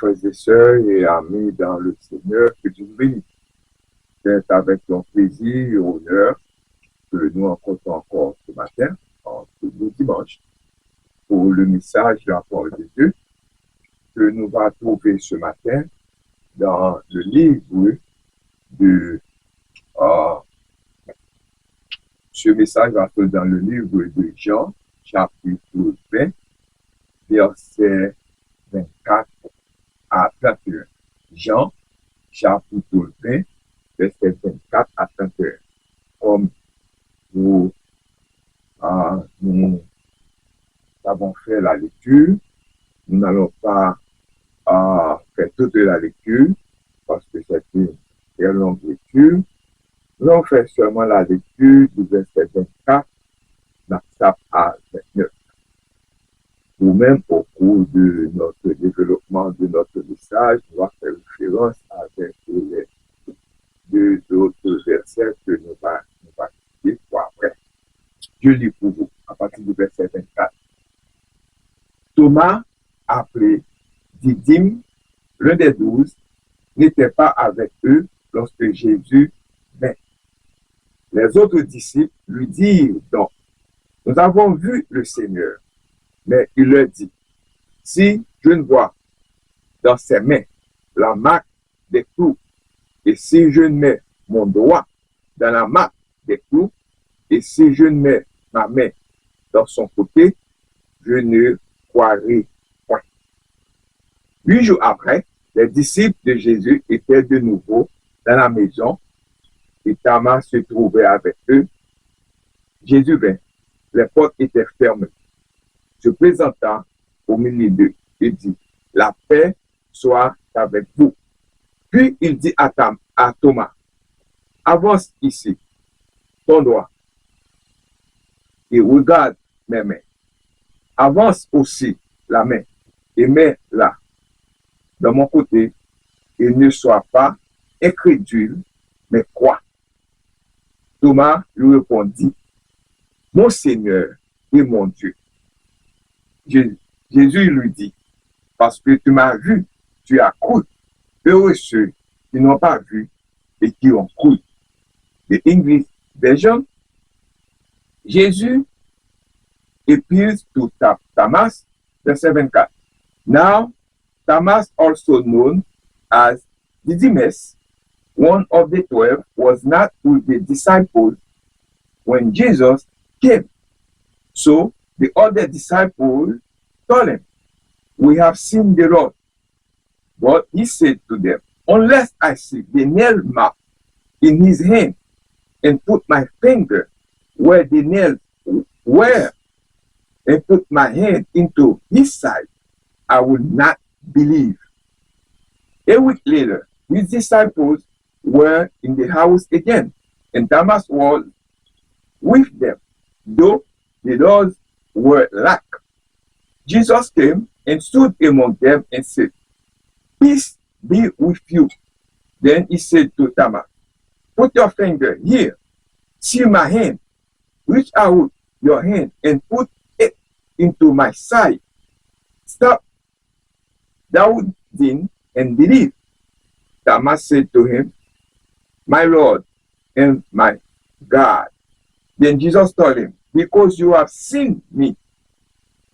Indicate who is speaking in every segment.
Speaker 1: frères et sœurs et amis dans le Seigneur, que Dieu nous bénisse. C'est avec grand plaisir et honneur que nous rencontrons encore ce matin, en ce beau dimanche, pour le message de la parole de Dieu que nous allons trouver ce matin dans le livre de... ce message va être dans le livre de Jean, chapitre 20, verset 24 à 31. Jean, chapitre 20, verset 24 à 31. Comme nous avons fait la lecture, nous n'allons pas faire toute la lecture parce que c'est une très longue lecture. Nous allons faire seulement la lecture du verset 24 à 29. Ou même au cours de notre développement de notre message, nous allons faire référence avec les deux autres versets que nous allons citer pour après. Je lis pour vous à partir du verset 24. Thomas, appelé Didyme, l'un des 12, n'était pas avec eux lorsque Jésus vint. Les autres disciples lui dirent donc, nous avons vu le Seigneur. Mais il leur dit, si je ne vois dans ses mains la marque des clous, et si je ne mets mon doigt dans la marque des clous, et si je ne mets ma main dans son côté, je ne croirai point. 8 jours après, les disciples de Jésus étaient de nouveau dans la maison, et Thomas se trouvait avec eux. Jésus vint, les portes étaient fermées. Se présenta au milieu d'eux et dit, la paix soit avec vous. Puis il dit à Thomas, avance ici, ton doigt, et regarde mes mains. Avance aussi la main, et mets-la de mon côté, et ne sois pas incrédule, mais crois. Thomas lui répondit, mon Seigneur et mon Dieu. Jésus lui dit, parce que tu m'as vu, tu as cru. Heureux ceux qui n'ont pas vu et qui ont cru. The English version, Jésus appeals to Thomas, verset 24. Now, Thomas, also known as Didymus, one of the 12, was not with the disciples when Jesus came. So, the other disciples told him, we have seen the Lord. But he said to them, unless I see the nail mark in his hand and put my finger where the nails were and put my hand into his side, I will not believe. A week later, his disciples were in the house again, and Thomas was with them, though the doors were locked. Jesus came and stood among them and said, peace be with you. Then he said to Thomas, put your finger here. See my hand. Reach out your hand and put it into my side. Stop doubting and believe. Thomas said to him, my Lord and my God. Then Jesus told him, because you have seen me,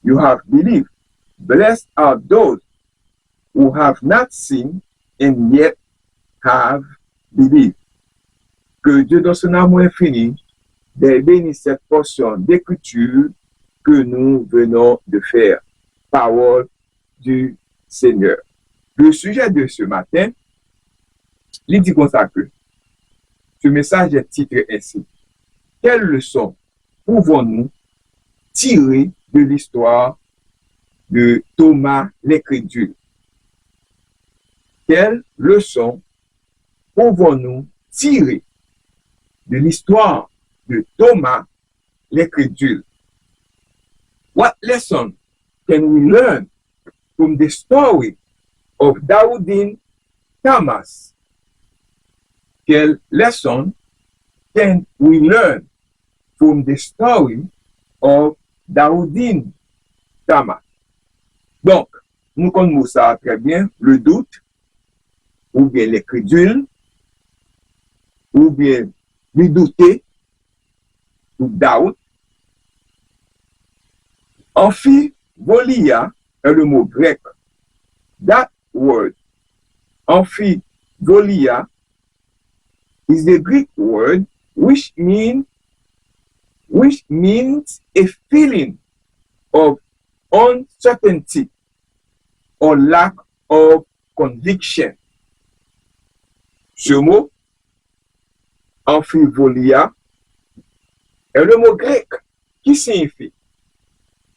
Speaker 1: you have believed. Blessed are those who have not seen and yet have believed. Que Dieu dans son amour infini bénisse cette portion d'écriture que nous venons de faire. Parole du Seigneur. Le sujet de ce matin, il dit consacré. Ce message est titré ainsi. Quelle leçon pouvons-nous tirer de l'histoire de Thomas l'incrédule? Quelle leçon pouvons-nous tirer de l'histoire de Thomas l'incrédule? What lesson can we learn from the story of Doubting Thomas? Quelle lesson can we learn from the story of Doubting Thomas? Donc, nous connaissons ça très bien, le doute, ou bien l'incrédule, ou bien lui douter, ou doubt. Amphivolia est le mot grec. That word, amphivolia, is the Greek word which means a feeling of uncertainty or lack of conviction. Ce mot, amphivolia, est le mot grec qui signifie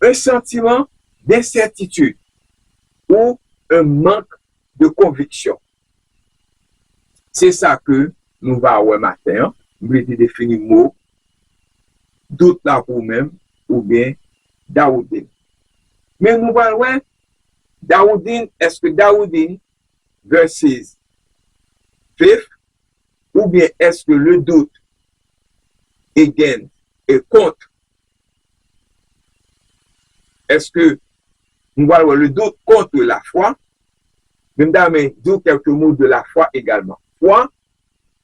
Speaker 1: un sentiment d'incertitude ou un manque de conviction. C'est ça que nous va voir matin, nous allons définir le mot doute là pour même ou bien Daoudine. Mais nous allons voir Daoudine, est-ce que Daoudine versus faith ou bien est-ce que le doute against et contre? Est-ce que nous allons voir le doute contre la foi? Même dans mes dire quelques mots de la foi également. Foi,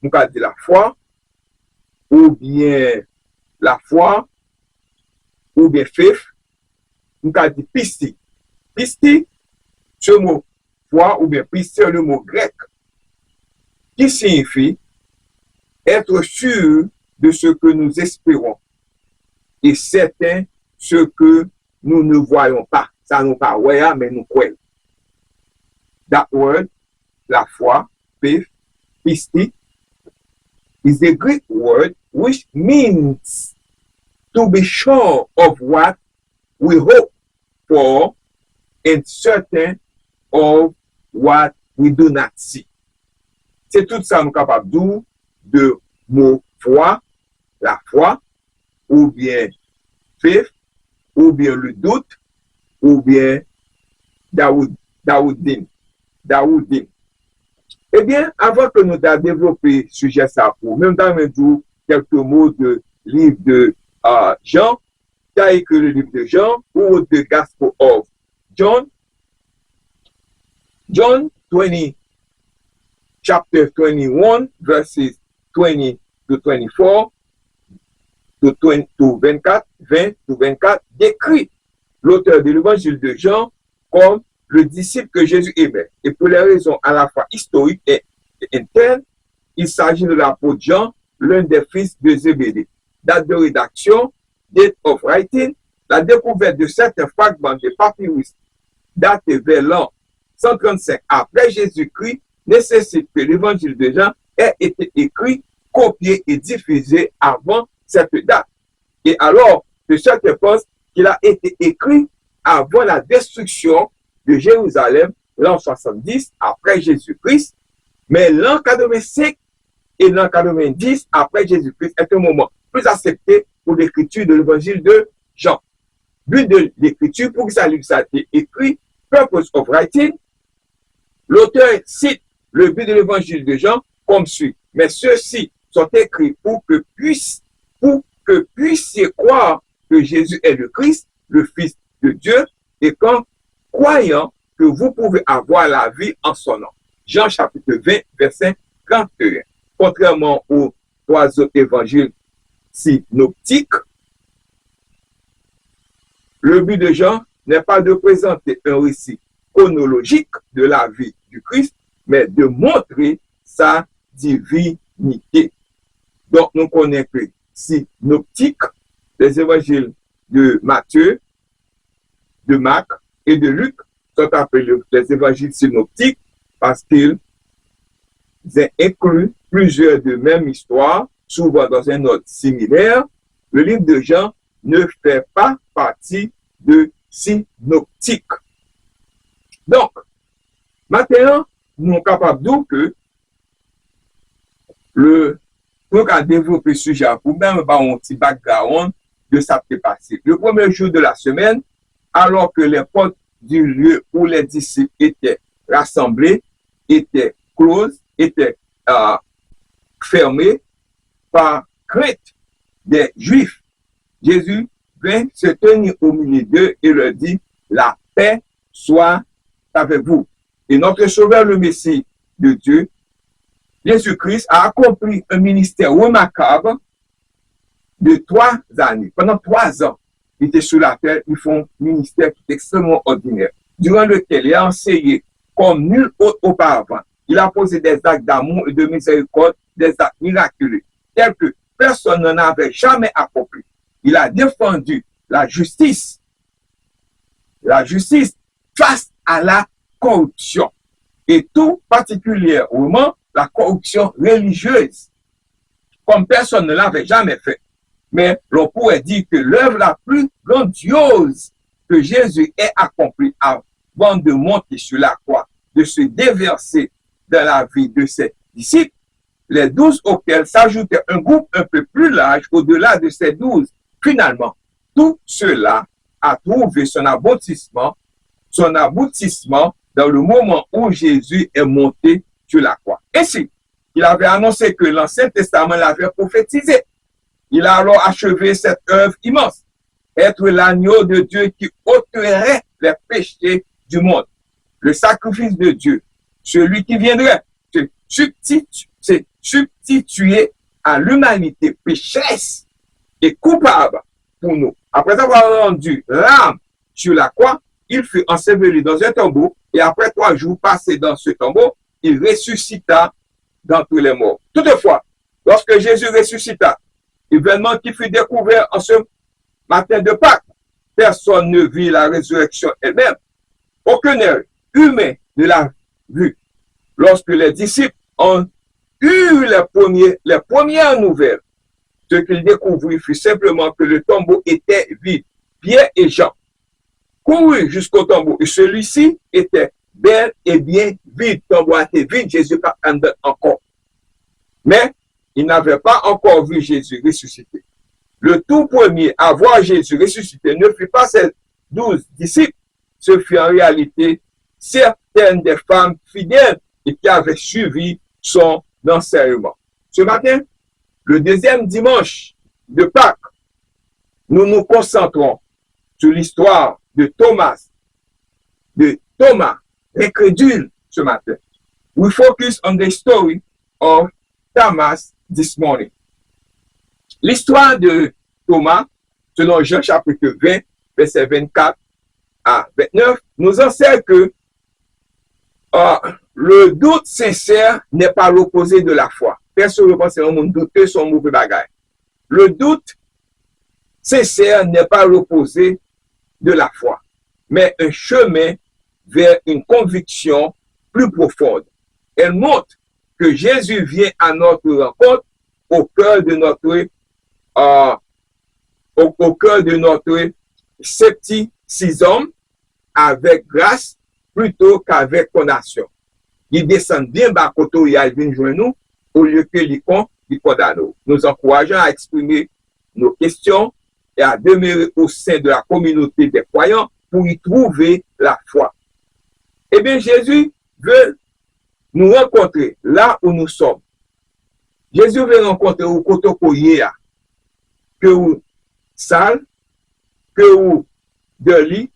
Speaker 1: nous allons dire la foi, ou bien la foi, ou bien faith, nous allons dire pisti. Pisti, ce mot foi ou bien pisti, c'est le mot grec qui signifie être sûr de ce que nous espérons et certain ce que nous ne voyons pas. Ça nous pas ouais, mais nous croyons. That word, la foi, faith, pisti, is the Greek word which means to be sure of what we hope for and certain of what we do not see. C'est tout ça nous capable de mot foi, la foi, ou bien faith, ou bien le doute, ou bien Daoudine. Eh bien, avant que nous développions ce sujet ça pour même dans le jour, quelques mots de livre de Jean, qui a écrit le livre de Jean, ou de Gospel of John. John 20, chapter 21, verses 20 to 24, to 24, 20 to 24, décrit l'auteur de l'évangile de Jean comme le disciple que Jésus aimait. Et pour les raisons à la fois historiques et internes, il s'agit de l'apôtre Jean, l'un des fils de Zébédée. Date de rédaction, date of writing, la découverte de certains fragments de papyrus datés vers l'an 135 après Jésus-Christ nécessite que l'évangile de Jean ait été écrit, copié et diffusé avant cette date. Et alors que certains pensent qu'il a été écrit avant la destruction de Jérusalem, l'an 70 après Jésus-Christ, mais l'an 85 et l'an 90 après Jésus-Christ est un moment plus accepté pour l'écriture de l'évangile de Jean. But de l'écriture, pour que ça lui soit écrit, purpose of writing, l'auteur cite le but de l'évangile de Jean comme suit. Mais ceux-ci sont écrits pour que puissiez croire que Jésus est le Christ, le Fils de Dieu, et qu'en croyant que vous pouvez avoir la vie en son nom. Jean chapitre 20, verset 31. Contrairement aux trois autres évangiles synoptiques, le but de Jean n'est pas de présenter un récit chronologique de la vie du Christ, mais de montrer sa divinité. Donc, nous connaissons que synoptiques, les évangiles de Matthieu, de Marc et de Luc sont appelés les évangiles synoptiques parce qu'ils incluent plusieurs de même histoire, souvent dans un ordre similaire. Le livre de Jean ne fait pas partie de synoptique. Donc, maintenant, nous sommes capables de dire que pour développer ce sujet, pour même avoir un petit background de ça qui est passé. Le premier jour de la semaine, alors que les portes du lieu où les disciples étaient rassemblés étaient closes, étaient fermées par crainte des Juifs, Jésus vint se tenir au milieu d'eux et leur dit, la paix soit avec vous. Et notre Sauveur, le Messie de Dieu, Jésus-Christ, a accompli un ministère remarquable de 3 années. Pendant 3 ans, il était sur la terre, ils font un ministère qui est extrêmement ordinaire, durant lequel il a enseigné comme nul autre auparavant. Il a posé des actes d'amour et de miséricorde, des actes miraculeux, tels que personne n'en avait jamais accompli. Il a défendu la justice face à la corruption, et tout particulièrement la corruption religieuse, comme personne ne l'avait jamais fait. Mais l'on pourrait dire que l'œuvre la plus grandiose que Jésus ait accomplie avant de monter sur la croix, de se déverser dans la vie de ses disciples, les 12 auxquels s'ajoutait un groupe un peu plus large au-delà de ces 12. Finalement, tout cela a trouvé son aboutissement dans le moment où Jésus est monté sur la croix. Ainsi, il avait annoncé que l'Ancien Testament l'avait prophétisé. Il a alors achevé cette œuvre immense, être l'agneau de Dieu qui ôterait les péchés du monde. Le sacrifice de Dieu, celui qui viendrait se substituer à l'humanité pécheresse et coupable pour nous. Après avoir rendu l'âme sur la croix, il fut enseveli dans un tombeau et après 3 jours passés dans ce tombeau, il ressuscita d'entre les morts. Toutefois, lorsque Jésus ressuscita, événement qui fut découvert en ce matin de Pâques, personne ne vit la résurrection elle-même. Aucun œil humain ne l'a vu. Lorsque les disciples ont eu les premières nouvelles, ce qu'ils découvrirent fut simplement que le tombeau était vide. Pierre et Jean coururent jusqu'au tombeau et celui-ci était bel et bien vide. Le tombeau était vide, Jésus pas encore. Mais ils n'avaient pas encore vu Jésus ressuscité. Le tout premier à voir Jésus ressuscité ne fut pas ces 12 disciples, ce fut en réalité certaines des femmes fidèles et qui avaient suivi son enseignement. Ce matin, le deuxième dimanche de Pâques, nous nous concentrons sur l'histoire de Thomas, l'incrédule ce matin. We focus on the story of Thomas this morning. L'histoire de Thomas, selon Jean chapitre 20, verset 24 à 29, nous enseigne que le doute sincère n'est pas l'opposé de la foi. Personne ne pense que mon doute son mauvais bagage. Le doute sincère n'est pas l'opposé de la foi, mais un chemin vers une conviction plus profonde. Elle montre que Jésus vient à notre rencontre au cœur de notre scepticisme avec grâce plutôt qu'avec condamnation. Il descend bien bas quand il vient joindre nous au lieu que il condamne. Nous encourageons à exprimer nos questions et à demeurer au sein de la communauté des croyants pour y trouver la foi. Eh bien, Jésus veut nous rencontrer là où nous sommes. Jésus veut rencontrer au côté que vous sale, que vous deli,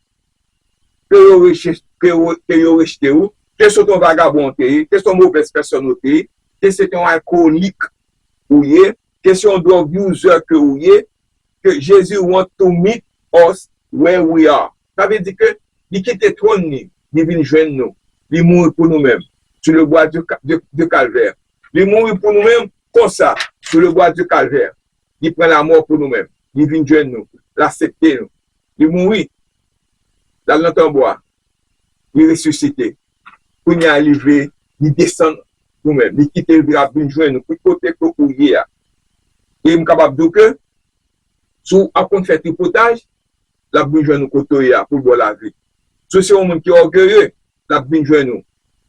Speaker 1: que vous rejetez, que c'est un vagabond, que c'est une mauvaise personne, que c'est un alcoolique, que c'est un drug user, que Jésus want to meet us where we are. Ça veut dire que il quitte trône, il vient joindre nous, il mourit pour nous-mêmes sur le bois du calvaire. Il mourit pour nous-mêmes comme ça, sur le bois du calvaire. Il prend la mort pour nous-mêmes. Il vient joindre nous, l'accepter nous. Il mourit dans notre bois. Il ressuscité. Pour nous arriver, il descend nous-mêmes. Il quitte le bois, il joindre nous, pour côté que vous y est. Et il est capable de dire que, si on fait tripotage, la joindre nous côté pour boire la vie. Si c'est un monde qui est orgueilleux, la joindre nous.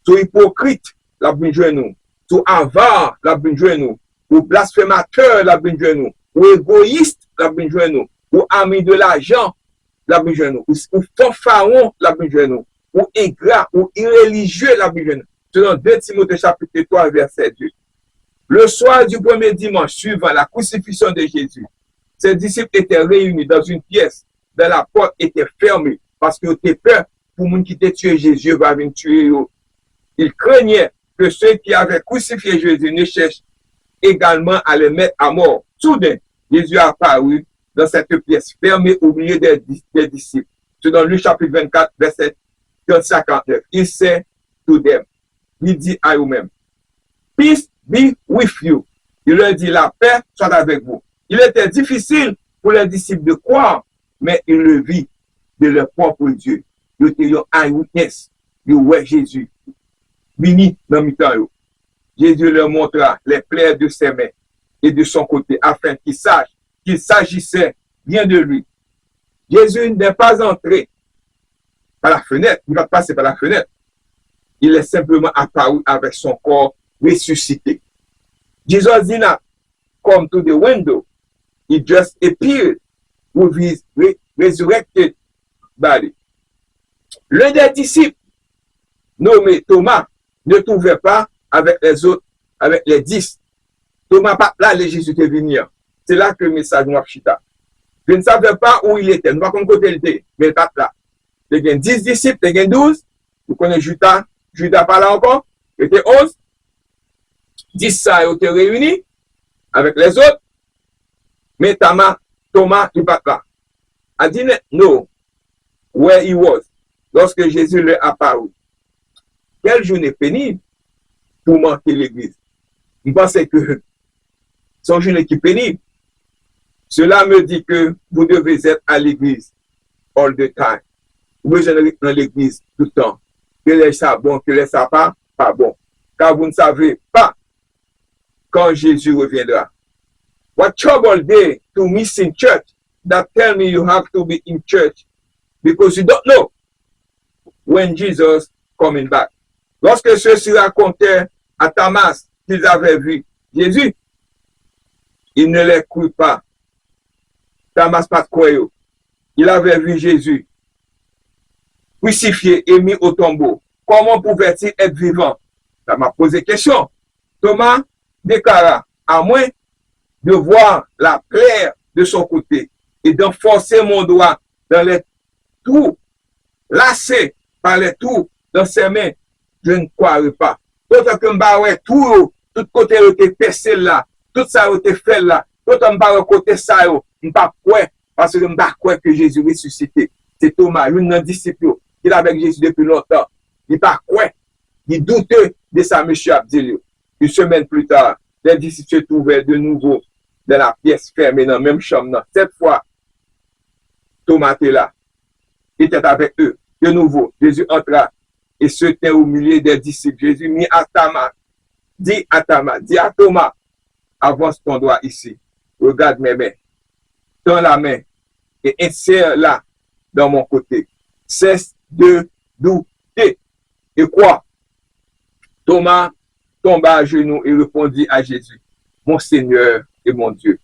Speaker 1: Si hypocrite, la joindre nous. Si avare, la joindre nous. Ou blasphémateur, la joindre nous. Ou égoïste, la joindre nous. Ou ami de l'argent, la joindre nous. Ou fanfaron, la joindre nous. Ou ingrat, ou irréligieux, la joindre nous. Selon 2 Timothée chapitre 3, verset 2. Le soir du premier dimanche suivant la crucifixion de Jésus, ses disciples étaient réunis dans une pièce dont la porte était fermée parce qu'ils étaient peur pour moun qui t'a tué Jésus va venir tuer eux. Il craignait que ceux qui avaient crucifié Jésus ne cherchent également à le mettre à mort. Soudain, Jésus a apparu dans cette pièce fermée au milieu des disciples. C'est dans Luc chapitre 24, verset 39. Il sait to them. Il dit à eux-mêmes, Peace be with you. Il leur dit, la paix soit avec vous. Il était difficile pour les disciples de croire, mais ils le vit de leur propre Dieu. Ils étaient en eyewitness. Ils voient Jésus. Vini dans mi-temps. Jésus leur montra les plaies de ses mains et de son côté, afin qu'ils sachent qu'il s'agissait bien de lui. Jésus n'est pas entré par la fenêtre, il va passer par la fenêtre. Il est simplement apparu avec son corps ressuscité. Jesus did not come to the window. He just appeared with his resurrected body. L'un des disciples, nommé Thomas, ne trouvait pas avec les autres, avec les 10. Thomas, pas là, les Jésus était venu. C'est là que le message nous a chita. Je ne savais pas où il était. Nous ne savons pas côté il était, mais il pas là. Il y a 10 disciples, il y a 12. Vous connaissez Judas. Judas pas là encore. Il était 11. 10 ça ont été réunis avec les autres. Mais Thomas, il pas là. I didn't know where he was lorsque Jésus lui apparu. Quelle journée pénible pour manquer l'église. Je pensais que son journée qui est pénible. Cela me dit que vous devez être à l'église all the time. Vous devez être dans l'église tout le temps. Que les ça bon, que les ça pas bon. Car vous ne savez pas quand Jésus reviendra. What trouble day to miss in church that tell me you have to be in church because you don't know when Jesus coming back. Lorsque ceux-ci racontaient à Thomas qu'ils avaient vu Jésus, il ne les crut pas. Thomas pas croyait. Il avait vu Jésus crucifié et mis au tombeau. Comment pouvait-il être vivant? Ça m'a posé question. Thomas déclara, à moins de voir la plaie de son côté et d'enfoncer mon doigt dans les trous, lacé par les trous dans ses mains, je ne croirais pas. D'autant que m'baoué tout côté était percé là, tout ça était fait là, d'autant m'baoué côté ça yo, m'pas quoi parce que m'pas quoi que Jésus ressuscité. C'est Thomas, l'un des disciples, qui est avec Jésus depuis longtemps. Il pas quoi, il doutait de sa monsieur Abdilio. Une semaine plus tard, les disciples se trouvaient de nouveau dans la pièce fermée, dans la même chambre. Cette fois, Thomas était là. Il était avec eux. De nouveau, Jésus entra et se tint au milieu des disciples. Jésus dit à Thomas, avance ton doigt ici. Regarde mes mains. Tends la main et insère-la dans mon côté. Cesse de douter. Et quoi? Thomas tomba à genoux et répondit à Jésus, mon Seigneur et mon Dieu.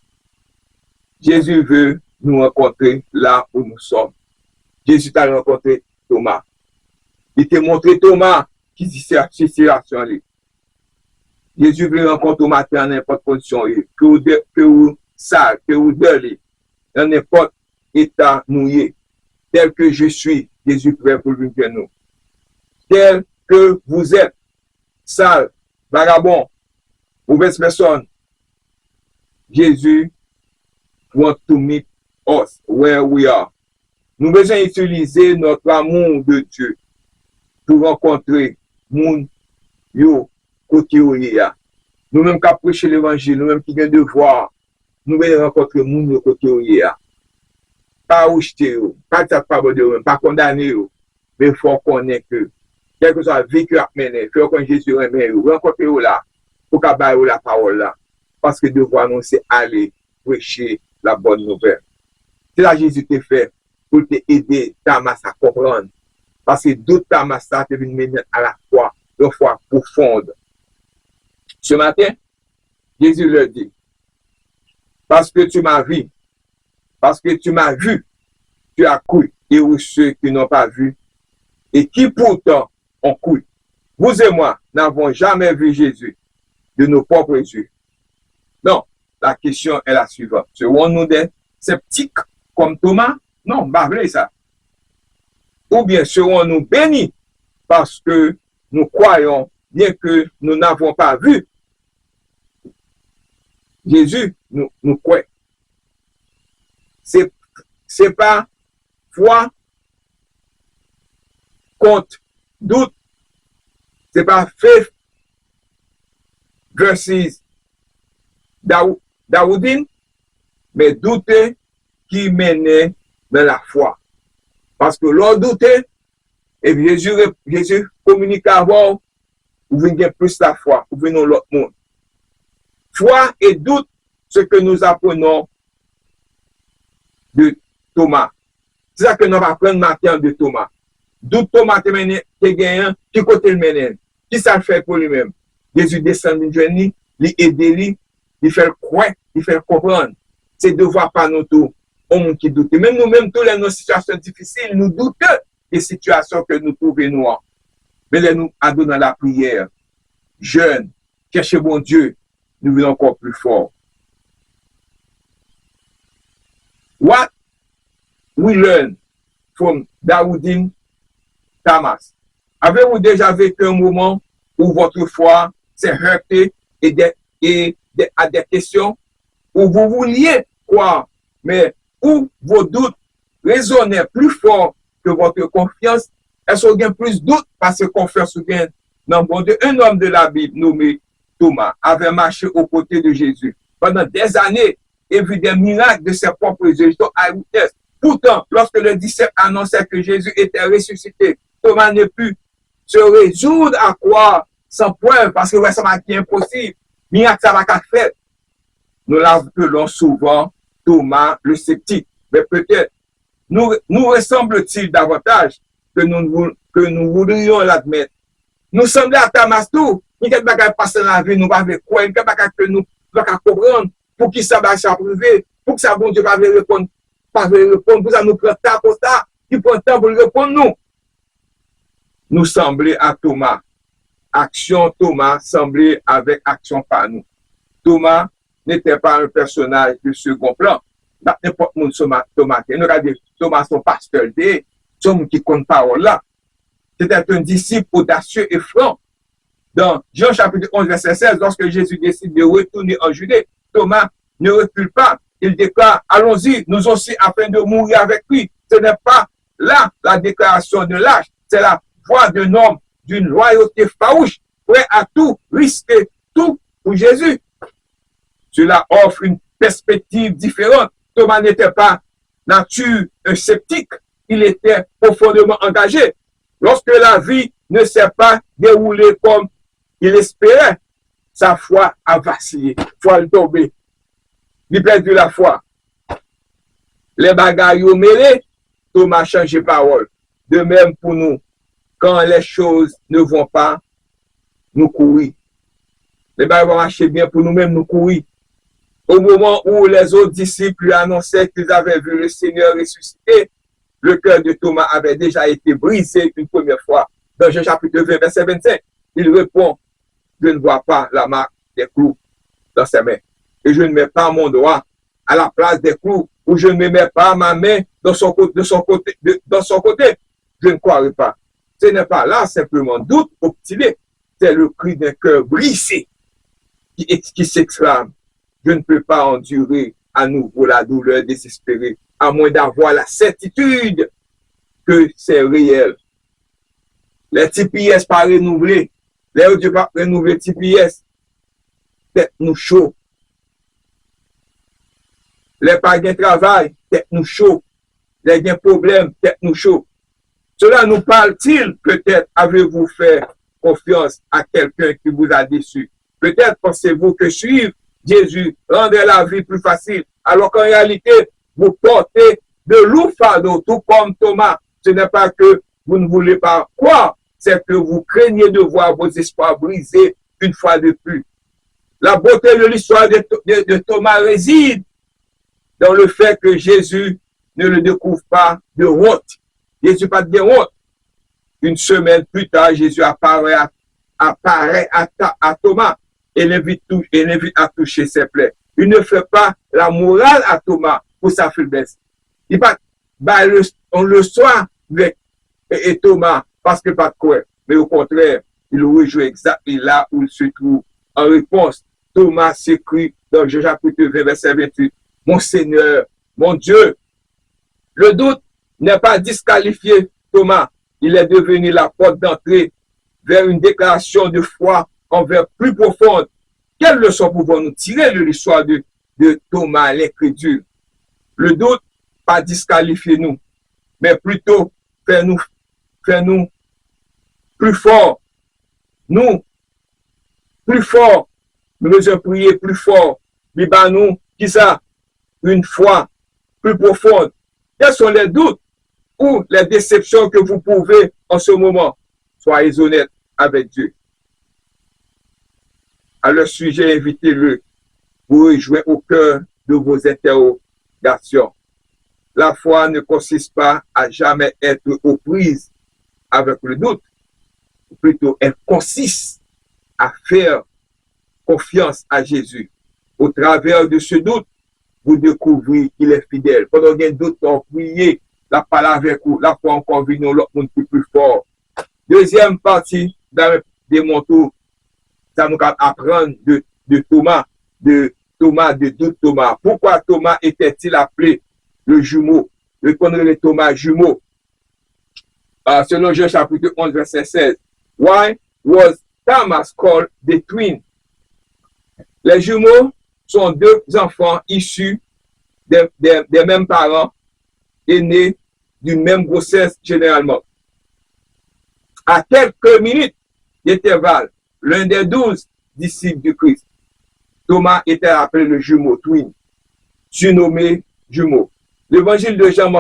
Speaker 1: Jésus veut nous rencontrer là où nous sommes. Jésus t'a rencontré Thomas. Il t'a montré Thomas qui dit situation. Jésus veut rencontrer Thomas dans n'importe condition. Que vous sale, que vous deuil, dans n'importe état nouillé. Tel que je suis, Jésus prêt pour venir vers nous. Tel que vous êtes, sale, vagabond, mauvaise personne, Jésus want to meet us where we are. Nous devons utiliser notre amour de Dieu pour rencontrer moun yo côté yo ya. Nous-mêmes qui prêcher l'évangile, nous-mêmes qui avons devoir, nous devons rencontrer moun yo côté yo ya. Pas rejeter yo, pas dire pas bon de yo, pas condamner yo, mais il faut connaître que quel que soit vécu à mener, il faut que Jésus remet yo, rencontrer yo là, pour qu'à bailler la parole là. Parce que devoir nous c'est aller prêcher la bonne nouvelle. C'est là Jésus te fait pour t'aider Thomas à comprendre. Parce que d'autres Thomas te viennent mener à la foi, une foi profonde. Ce matin, Jésus leur dit, parce que tu m'as vu, parce que tu m'as vu, tu as cru, et où ceux qui n'ont pas vu, et qui pourtant ont cru. Vous et moi n'avons jamais vu Jésus de nos propres yeux. Non, la question est la suivante. Serons-nous des sceptiques comme Thomas? Non, pas vrai ça. ou bien serons-nous bénis parce que nous croyons, bien que nous n'avons pas vu Jésus, nous croyons. C'est pas foi contre doute, c'est pas faith versus Daoudine, mais douter qui menait dans la foi. Parce que l'on doutait, et Jésus communique avant, ou venez plus la foi, ou venons l'autre monde. Foi et doute, ce que nous apprenons de Thomas. C'est ça que nous apprenons maintenant de Thomas. Doute Thomas te mène, te gagnant, qui côté le mène, qui ça fait pour lui-même. Jésus descend d'une journée, il aide lui, il fait croire, il fait comprendre. C'est devoir pas nous tout, au monde qui doute. Même nous-mêmes, tous les nos situations difficiles, nous doutons des situations que nous trouvons nous. Mais là, nous adonnons la prière, jeûne, cherchez bon Dieu, nous venons encore plus fort. What we learn from Daoudine Thomas? Avez-vous déjà vécu un moment où votre foi s'est heurtée à des questions où vous vouliez croire, mais où vos doutes résonnaient plus fort que votre confiance? Est-ce qu'il y a plus de doutes parce que confiance ou bien non, bon Dieu, un homme de la Bible nommé Thomas avait marché aux côtés de Jésus pendant des années et vu des miracles de ses propres yeux. Pourtant, lorsque le disciple annonçait que Jésus était ressuscité, Thomas ne put se résoudre à croire sans preuve parce que ouais, ça m'a dit impossible. Miracle, ça va qu'à faire. Nous l'appelons souvent Thomas le sceptique. Mais peut-être, nous ressemble-t-il davantage que nous voudrions l'admettre? Nous semblons à Thomas tout. Il y a des bagages passés dans la vie, nous ne pouvons pas croire. Il y a des bagages que nous ne pouvons pas comprendre. Pour qui ça va s'approuver, pour que ça bon Dieu va répondre, pour ça nous prend temps pour ça, qui prend temps pour répondre nous. Nous semblait à Thomas. Action Thomas semblait avec action par nous. Thomas n'était pas un personnage de second plan. N'importe qui Thomas. Nous regardons Thomas, son pasteur, son qui compte parole là. C'était un disciple audacieux et franc. Dans Jean chapitre 11, verset 16, lorsque Jésus décide de retourner en Judée, Thomas ne recule pas. Il déclare, allons-y, nous aussi, afin de mourir avec lui. Ce n'est pas là la déclaration de lâche, c'est la voix d'un homme d'une loyauté farouche, prêt à tout risquer, tout pour Jésus. Cela offre une perspective différente. Thomas n'était pas nature sceptique, il était profondément engagé. Lorsque la vie ne s'est pas déroulée comme il espérait, sa foi a vacillé, foi tombé. Il perdu la foi. Les bagailles au mêlé, Thomas changé parole. De même pour nous, quand les choses ne vont pas, nous courir. Les bagailles vont marcher bien pour nous-mêmes, nous courir. Au moment où les autres disciples lui annonçaient qu'ils avaient vu le Seigneur ressuscité, le cœur de Thomas avait déjà été brisé une première fois. Dans Jean chapitre 20, verset 25, il répond, je ne vois pas la marque des clous dans ses mains. Et je ne mets pas mon doigt à la place des clous, ou je ne mets pas ma main dans son côté. Je ne croirai pas. Ce n'est pas là simplement doute obstiné, c'est le cri d'un cœur brisé qui s'exclame. Je ne peux pas endurer à nouveau la douleur désespérée, à moins d'avoir la certitude que c'est réel. Les TPS pas renouvelés, les autres pas renouveler TPS, tête nous chaud. Les pas de travail, tête nous chaud. Les gains problèmes, tête nous chaud. Cela nous parle-t-il? Peut-être avez-vous fait confiance à quelqu'un qui vous a déçu. Peut-être pensez-vous que suivre Jésus rendrait la vie plus facile, alors qu'en réalité, vous portez de lourds fardeaux, tout comme Thomas. Ce n'est pas que vous ne voulez pas croire, c'est que vous craignez de voir vos espoirs brisés une fois de plus. La beauté de l'histoire de Thomas réside dans le fait que Jésus ne le découvre pas de honte. Jésus pas de honte. Une semaine plus tard, Jésus apparaît à Thomas et l'invite à toucher ses plaies. Il ne fait pas la morale à Thomas pour sa faiblesse. On le soit avec et Thomas, parce que pas de quoi, mais au contraire, il rejoint exactement là où il se trouve. En réponse, Thomas s'écrit dans Jean chapitre 20, verset 28, mon Seigneur, mon Dieu. Le doute n'est pas disqualifié Thomas, il est devenu la porte d'entrée vers une déclaration de foi envers plus profonde. Quelle leçon pouvons-nous tirer de l'histoire de Thomas l'incrédule? Le doute, pas disqualifier nous, mais plutôt faire nous plus forts. Nous, plus forts, nous devons prier plus fort. Mais nous, qui ça? Une foi plus profonde. Quels sont les doutes ou les déceptions que vous pouvez en ce moment? Soyez honnêtes avec Dieu. À leur sujet, invitez-le. Vous rejoignez au cœur de vos interrogations. La foi ne consiste pas à jamais être aux prises avec le doute. Plutôt, elle consiste à faire confiance à Jésus. Au travers de ce doute, vous découvrez qu'il est fidèle. Pendant qu'il y a un doute, on prie, la parole avec vous, la foi encore vient l'autre monde plus fort. Deuxième partie des manteaux, ça nous apprendre de Thomas, de doute Thomas. Pourquoi Thomas était-il appelé le jumeau? Le connaît Thomas jumeau. Selon Jean chapitre 11, verset 16. Why was Thomas called the twin? Les jumeaux sont deux enfants issus des mêmes parents et nés d'une même grossesse généralement. À quelques minutes d'intervalle, l'un des 12 disciples du Christ, Thomas, était appelé le jumeau, twin, surnommé jumeau. L'évangile de Jean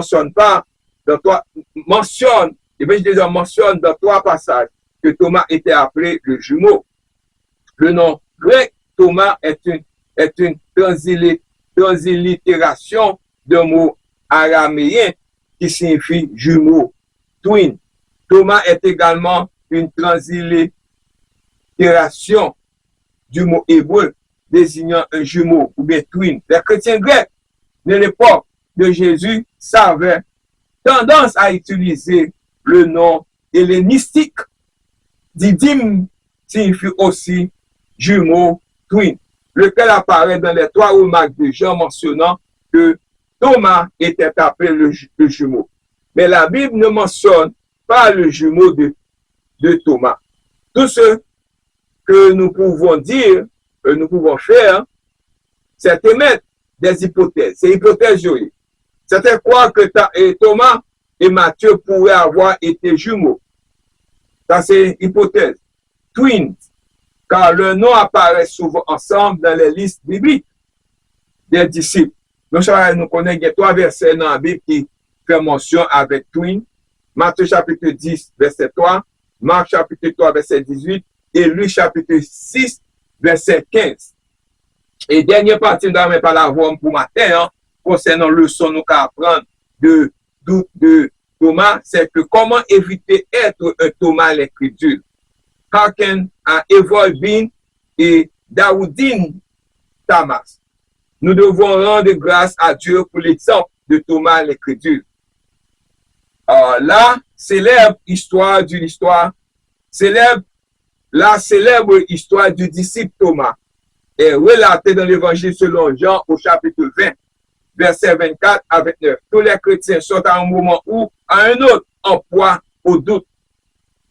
Speaker 1: l'évangile de Jean mentionne dans 3 passages que Thomas était appelé le jumeau. Le nom grec Thomas est une translittération d'un mot araméen qui signifie jumeau, twin. Thomas est également une translittération du mot hébreu désignant un jumeau ou bien twin. Les chrétiens grecs de l'époque de Jésus avaient tendance à utiliser le nom hellénistique. Didyme signifie aussi jumeau, twin, lequel apparaît dans les 3 remarques de Jean mentionnant que Thomas était appelé le jumeau. Mais la Bible ne mentionne pas le jumeau de Thomas. Tout ce que nous pouvons dire, que nous pouvons faire, c'est émettre des hypothèses. C'est hypothèses, c'était quoi que Thomas et Matthieu pourraient avoir été jumeaux. Ça, c'est hypothèse. Twins, car leur nom apparaît souvent ensemble dans les listes bibliques des disciples. Nous connaissons, il y a 3 versets dans la Bible qui font mention avec twin. Matthieu chapitre 10, verset 3, Marc chapitre 3, verset 18, et Luc chapitre 6, verset 15. Et dernière partie, nous allons parler pour matin, concernant le leçon nous apprendre de Thomas, c'est que comment éviter être un Thomas l'incrédule. How can avoid being a Daoudine Thomas? Nous devons rendre grâce à Dieu pour l'exemple de Thomas l'incrédule. La célèbre histoire du disciple Thomas est relatée dans l'évangile selon Jean au chapitre 20, verset 24 à 29. Tous les chrétiens sont à un moment ou à un autre en proie au doute.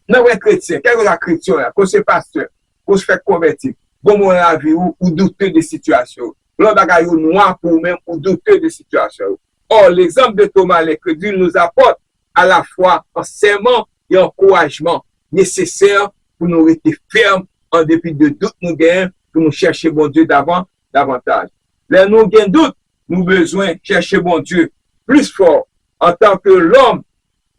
Speaker 1: Nous, les chrétiens, quel est la chrétien, qu'on se pasteur, qu'on se fait convertir, bon, la vie ou douteux de situation. L'on a noir pour même ou douteux de situation. Or, l'exemple de Thomas l'incrédule nous apporte à la fois enseignement et encouragement nécessaires pour nous rester fermes en dépit de doute nous gagnons, pour nous chercher bon Dieu davantage. Là, nous gagnons doute, nous besoin chercher bon Dieu plus fort en tant que l'homme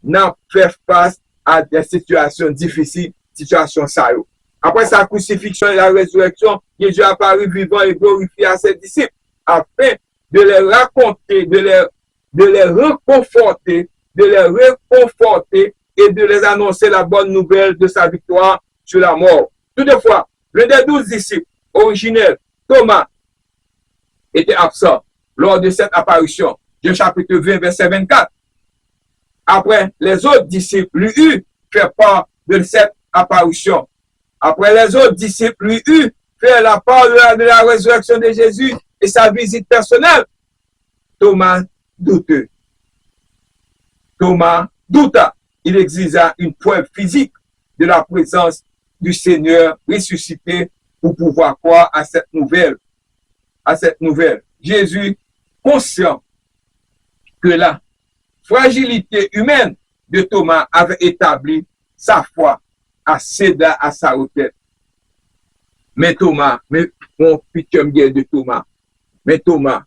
Speaker 1: n'a fait face à des situations difficiles, situations sérieuses. Après sa crucifixion et la résurrection, Jésus apparut vivant et glorifié à ses disciples afin de les raconter, de les réconforter et de les annoncer la bonne nouvelle de sa victoire sur la mort. Toutefois, l'un des 12 disciples originels, Thomas, était absent lors de cette apparition. Jean chapitre 20, verset 24. Après, les autres disciples lui eurent fait part de cette apparition. Après, les autres disciples lui eurent fait la part de la résurrection de Jésus et sa visite personnelle. Thomas douteux. Thomas douta. Il exigea une preuve physique de la présence du Seigneur ressuscité pour pouvoir croire à cette nouvelle. Jésus, conscient que la fragilité humaine de Thomas avait établi sa foi à céder à sa requête. Mais Thomas, mon pitié de Thomas, mais Thomas,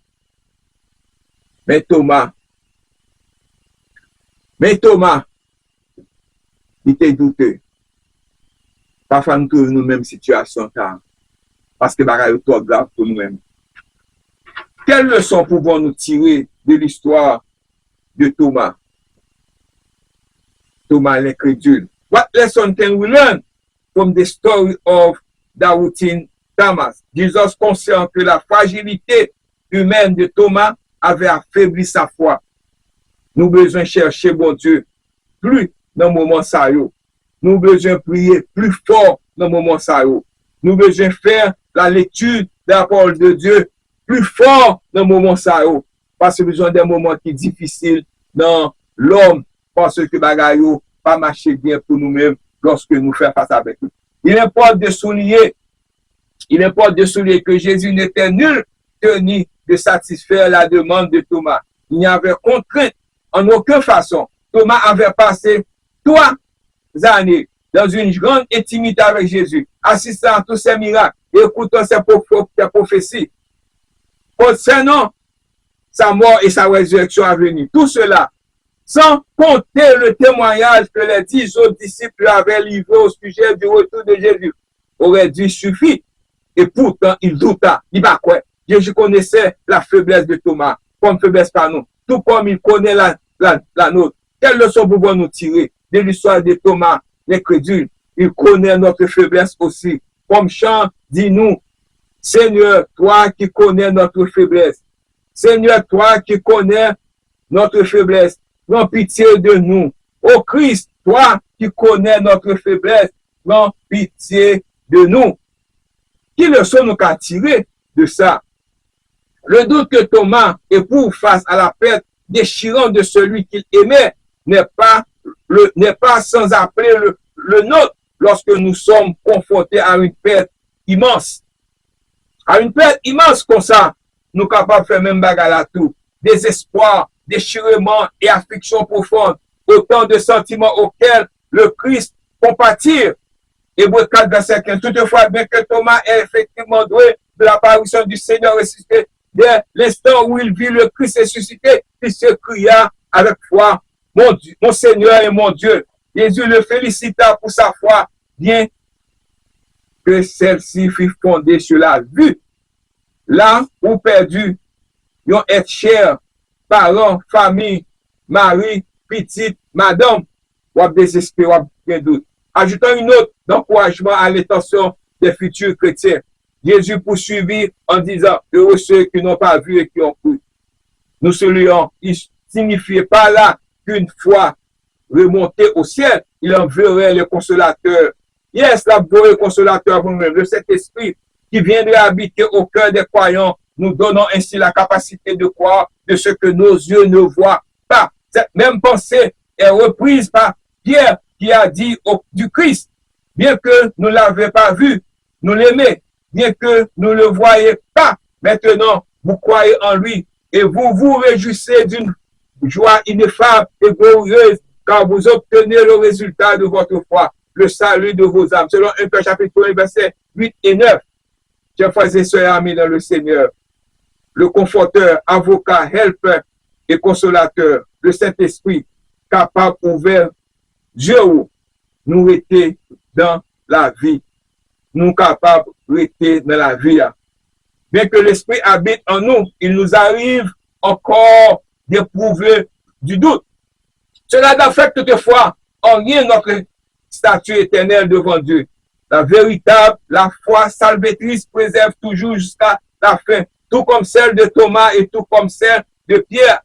Speaker 1: il était douteux. Parfois, nous trouvons nous-mêmes situation parce que bagaille est trop grave pour nous-mêmes. Quelle leçon pouvons-nous tirer de l'histoire de Thomas? Thomas l'incrédule. What lesson can we learn from the story of Doubting Thomas? Jesus, conscient que la fragilité humaine de Thomas avait affaibli sa foi. Nous besoin chercher bon Dieu plus dans le moment ça. Nous besoin prier plus fort dans le moment ça. Nous besoin faire la lecture de la parole de Dieu plus fort dans le moment ça. Parce que nous avons des moments qui sont difficiles dans l'homme, parce que bagaille pas marcher bien pour nous-mêmes lorsque nous faisons face avec nous. Il importe de souligner que Jésus n'était nul tenu de satisfaire la demande de Thomas. Il n'y avait contrainte en aucune façon. Thomas avait passé 3 années dans une grande intimité avec Jésus, assistant à tous ses miracles, écoutant ses prophéties, concernant sa mort et sa résurrection à venir. Tout cela, sans compter le témoignage que les 10 autres disciples avaient livré au sujet du retour de Jésus, aurait dû suffire. Et pourtant, il douta. Il va quoi? Jésus connaissait la faiblesse de Thomas, comme faiblesse par nous, tout comme il connaît la nôtre. Quelle leçon pouvons-nous tirer de l'histoire de Thomas, l'incrédule? Il connaît notre faiblesse aussi. Comme chant, dis-nous, Seigneur, toi qui connais notre faiblesse. Seigneur, toi qui connais notre faiblesse, prends pitié de nous. Ô Christ, toi qui connais notre faiblesse, prends pitié de nous. Quelle leçon nous qu'a tiré de ça? Le doute que Thomas éprouve face à la perte déchirante de celui qu'il aimait n'est pas sans appeler le nôtre lorsque nous sommes confrontés à une perte immense. À une perte immense comme ça, nous sommes capables de faire même bagarre à tout. Désespoir, déchirement et affliction profonde. Autant de sentiments auxquels le Christ compatit. Hébreux 4, verset 15. Toutefois, bien que Thomas ait effectivement doué de l'apparition du Seigneur ressuscité, dès l'instant où il vit le Christ ressuscité, il se cria avec foi, mon Dieu, mon Seigneur et mon Dieu. Jésus le félicita pour sa foi, bien que celle-ci fut fondée sur la vue. Là où perdu, ils ont être chers, parents, famille, mari, petite, madame, ou désespéré, ou bien doute. Ajoutons une note d'encouragement à l'intention des futurs chrétiens. Jésus poursuivit en disant, heureux ceux qui n'ont pas vu et qui ont cru. Nous saluons, il signifiait pas là qu'une fois remonté au ciel, il enverrait le consolateur. Yes, la voix le consolateur vous-même, le Saint-Esprit qui viendrait habiter au cœur des croyants, nous donnons ainsi la capacité de croire de ce que nos yeux ne voient pas. Cette même pensée est reprise par Pierre qui a dit du Christ, bien que nous ne l'avions pas vu, nous l'aimons, bien que nous ne le voyions pas. Maintenant, vous croyez en lui et vous vous réjouissez d'une joie ineffable et glorieuse car vous obtenez le résultat de votre foi, le salut de vos âmes. Selon 1 Pierre chapitre 1, versets 8 et 9. Chers frères et sœurs amis dans le Seigneur, le conforteur, avocat, helper et consolateur, le Saint-Esprit, capable, ouvert, Dieu, nous était dans la vie. Nous capables d'être dans la vie. Bien que l'Esprit habite en nous, il nous arrive encore d'éprouver du doute. Cela n'affecte toutefois en rien notre statut éternel devant Dieu. La foi salvatrice préserve toujours jusqu'à la fin, tout comme celle de Thomas et tout comme celle de Pierre.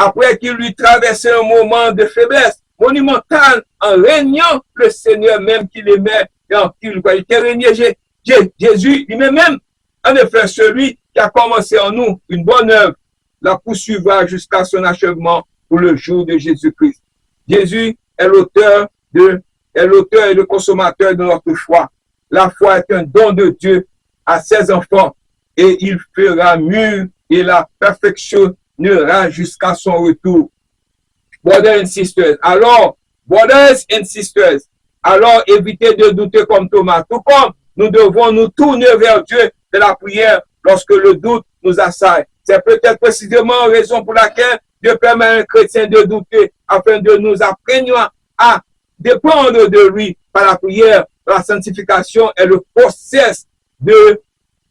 Speaker 1: après qu'il lui traversait un moment de faiblesse monumentale en régnant le Seigneur même qu'il aimait et en qui il croyait. Qu'il régnait Jésus, il met même, en effet, celui qui a commencé en nous une bonne œuvre, la poursuivra jusqu'à son achèvement pour le jour de Jésus-Christ. Jésus est l'auteur et le consommateur de notre foi. La foi est un don de Dieu à ses enfants et il fera mûr et la perfectionnera jusqu'à son retour. Brothers and sisters, alors évitez de douter comme Thomas, tout comme nous devons nous tourner vers Dieu de la prière lorsque le doute nous assaille. C'est peut-être précisément la raison pour laquelle Dieu permet à un chrétien de douter afin de nous apprendre à dépendre de lui par la prière. La sanctification est le processus de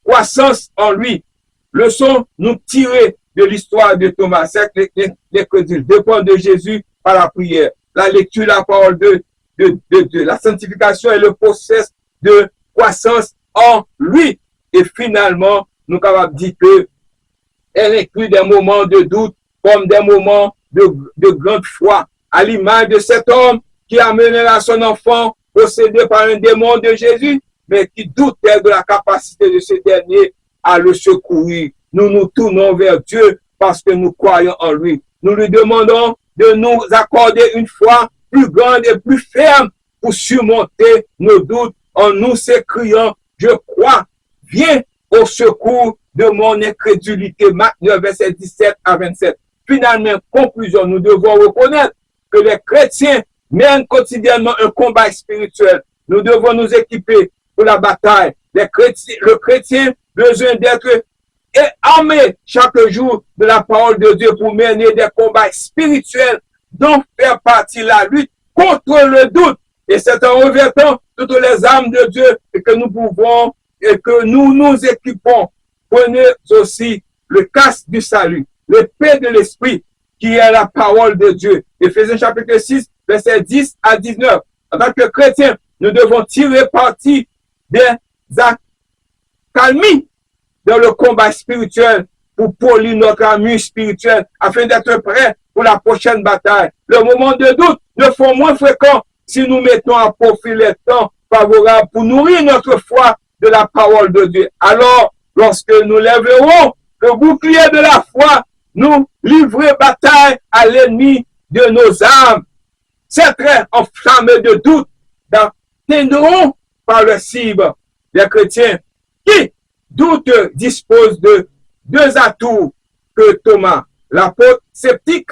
Speaker 1: croissance en lui. Leçon nous tirer de l'histoire de Thomas, c'est que les chrétiens dépendent de Jésus par la prière. La lecture, la parole de Dieu. La sanctification est le processus de croissance en lui. Et finalement, nous sommes capables de dire que elle inclut des moments de doute comme des moments de grande foi, à l'image de cet homme qui a mené à son enfant possédé par un démon de Jésus, mais qui doutait de la capacité de ce dernier à le secourir. Nous nous tournons vers Dieu parce que nous croyons en lui. Nous lui demandons de nous accorder une foi plus grande et plus ferme pour surmonter nos doutes en nous s'écriant, je crois, viens au secours de mon incrédulité. Marc 9, verset 17 à 27. Finalement, conclusion, nous devons reconnaître que les chrétiens mènent quotidiennement un combat spirituel. Nous devons nous équiper pour la bataille. Le chrétien besoin d'être armé chaque jour de la parole de Dieu pour mener des combats spirituels dont fait partie la lutte contre le doute. Et c'est en revêtant toutes les armes de Dieu que nous pouvons et que nous nous équipons. Prenez aussi le casque du salut, l'épée de l'esprit qui est la parole de Dieu. Éphésiens chapitre 6, verset 10 à 19. En tant que chrétiens, nous devons tirer parti des accalmies dans le combat spirituel pour polir notre armure spirituelle afin d'être prêts pour la prochaine bataille. Le moment de doute ne sont moins fréquents si nous mettons à profit les temps favorables pour nourrir notre foi de la parole de Dieu. Alors, lorsque nous lèverons le bouclier de la foi, nous livrerons bataille à l'ennemi de nos âmes. Ces traits enflammés de doute atteindront par le cible des chrétiens qui doute dispose de deux atouts que Thomas, l'apôtre sceptique,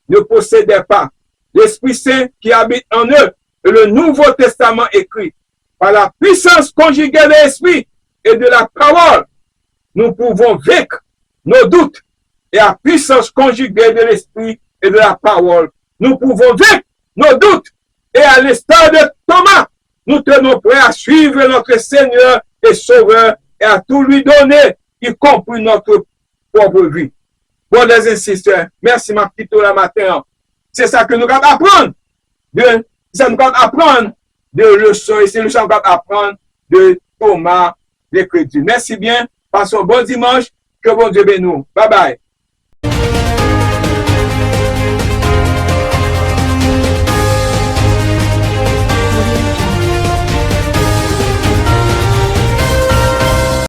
Speaker 1: ne possédait pas. L'Esprit Saint qui habite en eux et le Nouveau Testament écrit. Par la puissance conjuguée de l'Esprit et de la parole, nous pouvons vaincre nos doutes. Et à puissance conjuguée de l'Esprit et de la parole, nous pouvons vaincre nos doutes. Et à l'instar de Thomas, nous tenons prêts à suivre notre Seigneur et Sauveur et à tout lui donner, y compris notre propre vie. Brothers and sisters, merci ma petite la matin. C'est ça que nous allons apprendre. Ça nous allons apprendre de leçons et c'est le qu'on va apprendre de Thomas l'Écriture. Merci bien. Passons un bon dimanche. Que bon Dieu bénisse nous. Bye bye.